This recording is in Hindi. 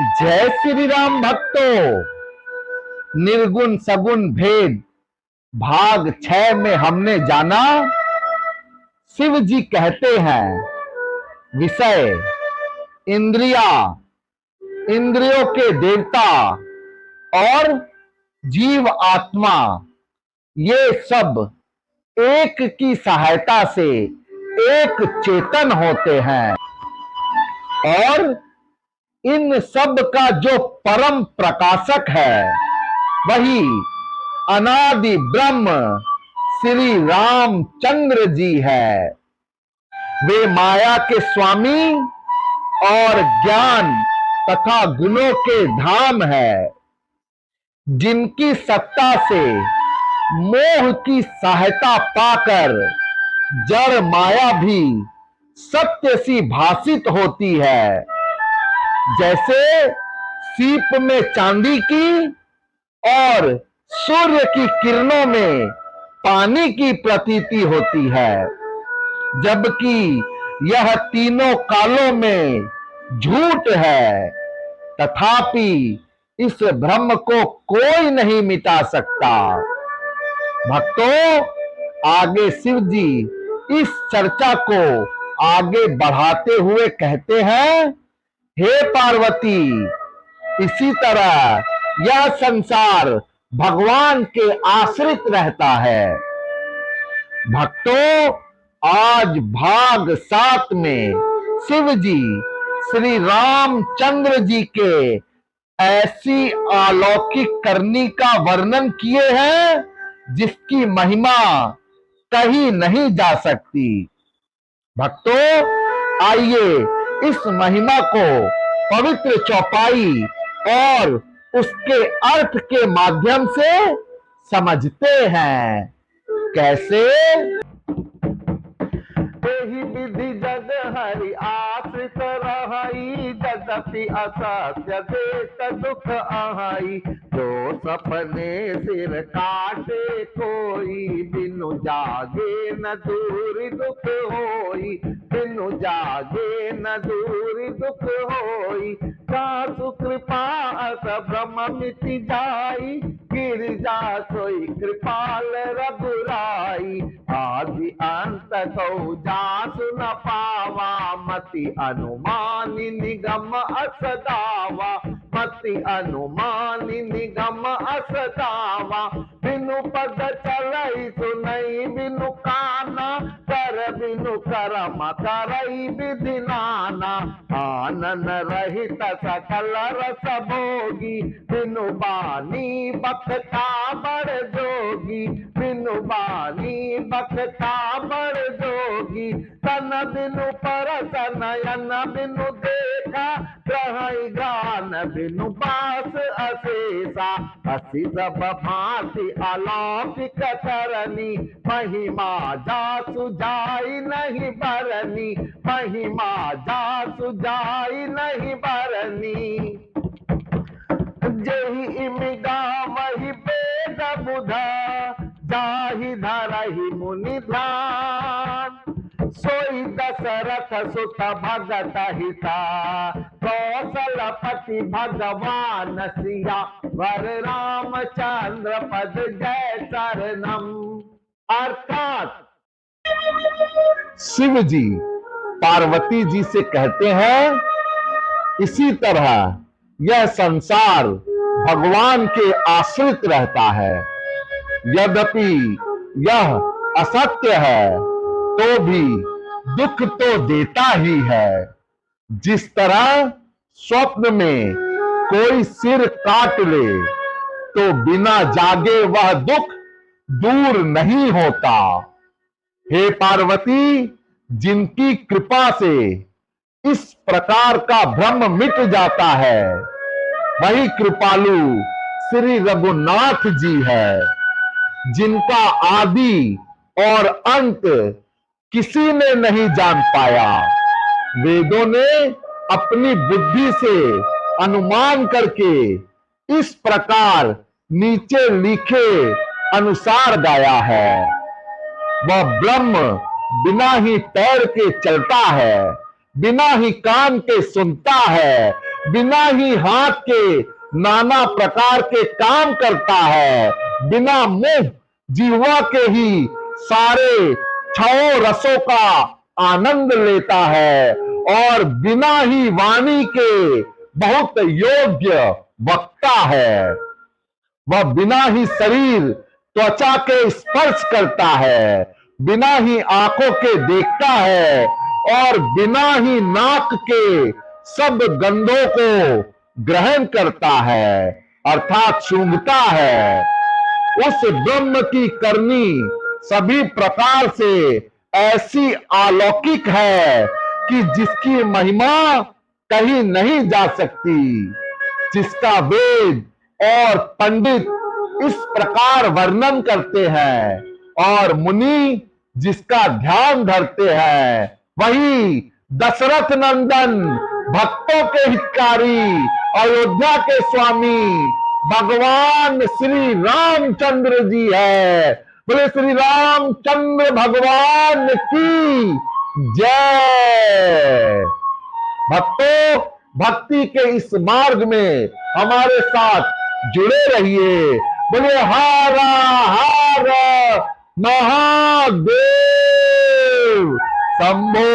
जय श्री राम भक्तों। निर्गुण सगुण भेद भाग 6 में हमने जाना। शिव जी कहते हैं विषय इंद्रिया, इंद्रियों के देवता और जीव आत्मा, ये सब एक की सहायता से एक चेतन होते हैं और इन सब का जो परम प्रकाशक है वही अनादि ब्रह्म श्री रामचंद्र जी है। वे माया के स्वामी और ज्ञान तथा गुणों के धाम है, जिनकी सत्ता से मोह की सहायता पाकर जड़ माया भी सत्य सी भासित होती है। जैसे सीप में चांदी की और सूर्य की किरणों में पानी की प्रतीति होती है, जबकि यह तीनों कालों में झूठ है। तथापि इस भ्रम को कोई नहीं मिटा सकता। भक्तों, आगे शिव जी इस चर्चा को आगे बढ़ाते हुए कहते हैं, हे पार्वती, इसी तरह यह संसार भगवान के आश्रित रहता है। भक्तों, आज भाग 7 में शिव जी श्री रामचंद्र जी के ऐसी अलौकिक करनी का वर्णन किए हैं जिसकी महिमा कही नहीं जा सकती। भक्तों, आइए इस महिमा को पवित्र चौपाई और उसके अर्थ के माध्यम से समझते हैं। कैसे? एहि विधि जग हरि आश्रित रहाई, जगति असत्य देत दुख आहाई। जो सपने सिर काटे कोई, बिनु जागे न दूर दुख होई। बिनु जागे न दूर दुख होई। सासु कृपा अस ब्रह्म मिटि जाई, गिरिजा सोई कृपाल रघुराई। आदि अंत को जासु न पावा, मति अनुमानि निगम असदावा। मति अनुमानि निगम असदावा। बिनु पद चलई सुनई बिनु काना, कर बिनु करम करई विधि नाना। आनन रहित सकल रस भोगी, बिनु बानी बखता बड़ जोगी। बिनु बानी बखता बड़ जोगी। तन बिनु परस नयन बिनु देखा, ग्रहई गान बिनु बास अशेषा। असी सब भांति अलौकिक करनी, महिमा जासु जाई नहीं बरनी। महिमा जासु जाई नहीं बरनी। जेहि इमिगा वही वेद बुधा, जाहि धरहि मुनि ध्यान। सोई दशरथ सुत भगत हिता, कौशलपति भगवान सिया। वर रामचंद्र पद जय शरणम। अर्थात शिव जी पार्वती जी से कहते हैं, इसी तरह यह संसार भगवान के आश्रित रहता है। यद्यपि यह असत्य है तो भी दुख तो देता ही है। जिस तरह स्वप्न में कोई सिर काट ले तो बिना जागे वह दुख दूर नहीं होता। हे पार्वती, जिनकी कृपा से इस प्रकार का भ्रम मिट जाता है वही कृपालु श्री रघुनाथ जी है, जिनका आदि और अंत किसी ने नहीं जान पाया। वेदों ने अपनी बुद्धि से अनुमान करके इस प्रकार नीचे लिखे अनुसार गाया है। वह ब्रह्म बिना ही पैर के चलता है, बिना ही कान के सुनता है, बिना ही हाथ के नाना प्रकार के काम करता है, बिना मुंह जिह्वा के ही सारे छहों रसों का आनंद लेता है, और बिना ही वाणी के बहुत योग्य वक्ता है। वह बिना ही शरीर त्वचा के स्पर्श करता है, बिना ही आंखों के देखता है, और बिना ही नाक के सब गंधों को ग्रहण करता है, अर्थात सूंघता है। उस ब्रह्म की करनी सभी प्रकार से ऐसी अलौकिक है कि जिसकी महिमा कहीं नहीं जा सकती, जिसका वेद और पंडित इस प्रकार वर्णन करते हैं और मुनि जिसका ध्यान धरते हैं, वही दशरथ नंदन, भक्तों के हितकारी, अयोध्या के स्वामी भगवान श्री रामचंद्र जी है। बोले श्री रामचंद्र भगवान की जय। भक्तों, भक्ति के इस मार्ग में हमारे साथ जुड़े रहिए। बोले हर हर महादेव शंभो।